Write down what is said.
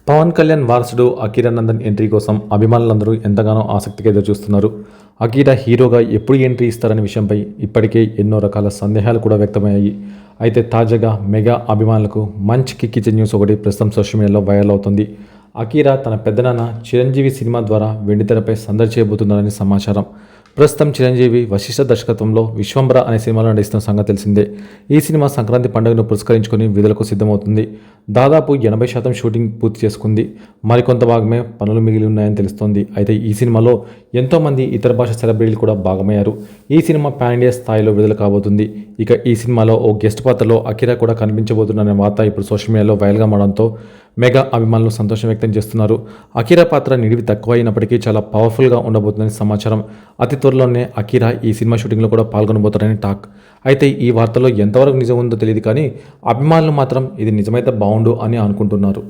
పవన్ కళ్యాణ్ వారసుడు Akira Nandan entry కోసం అభిమానులందరూ ఎంతగానో ఆసక్తిగా ఎదురుచూస్తున్నారు. అకిరా హీరోగా ఎప్పుడు ఎంట్రీ ఇస్తారనే విషయంపై ఇప్పటికే ఎన్నో రకాల సందేహాలు కూడా వ్యక్తమయ్యాయి. అయితే తాజాగా మెగా అభిమానులకు మంచి కిక్కిచ్చే న్యూస్ ఒకటి ప్రస్తుతం సోషల్ మీడియాలో వైరల్ అవుతుంది. అకిరా తన పెద్దనాన్న చిరంజీవి సినిమా ద్వారా వెండితెరపై సందడి చేయబోతున్నారని సమాచారం. ప్రస్తుతం చిరంజీవి వశిష్ఠ దర్శకత్వంలో విశ్వంబర అనే సినిమాలో నటిస్తున్న సంగతి తెలిసిందే. ఈ సినిమా సంక్రాంతి పండుగను పురస్కరించుకొని విడుదలకు సిద్ధమవుతుంది. దాదాపు 80% షూటింగ్ పూర్తి చేసుకుంది. మరికొంత భాగమే పనులు మిగిలి ఉన్నాయని తెలుస్తోంది. అయితే ఈ సినిమాలో ఎంతోమంది ఇతర భాష సెలబ్రిటీలు కూడా భాగమయ్యారు. ఈ సినిమా పాన్ ఇండియా స్థాయిలో విడుదల కాబోతుంది. ఇక ఈ సినిమాలో ఓ గెస్ట్ పాత్రలో అకిరా కూడా కనిపించబోతుందనే వార్త ఇప్పుడు సోషల్ మీడియాలో వైరల్గా మారడంతో మెగా అభిమానులు సంతోషం వ్యక్తం చేస్తున్నారు. అకిరా పాత్ర నిడివి తక్కువ అయినప్పటికీ చాలా పవర్ఫుల్గా ఉండబోతుందని సమాచారం. అతి త్వరలోనే అకిరా ఈ సినిమా షూటింగ్లో కూడా పాల్గొనబోతారని టాక్. అయితే ఈ వార్తలో ఎంతవరకు నిజం ఉందో తెలియదు కానీ అభిమానులు మాత్రం ఇది నిజమైతే బాగుండు అని అనుకుంటున్నారు.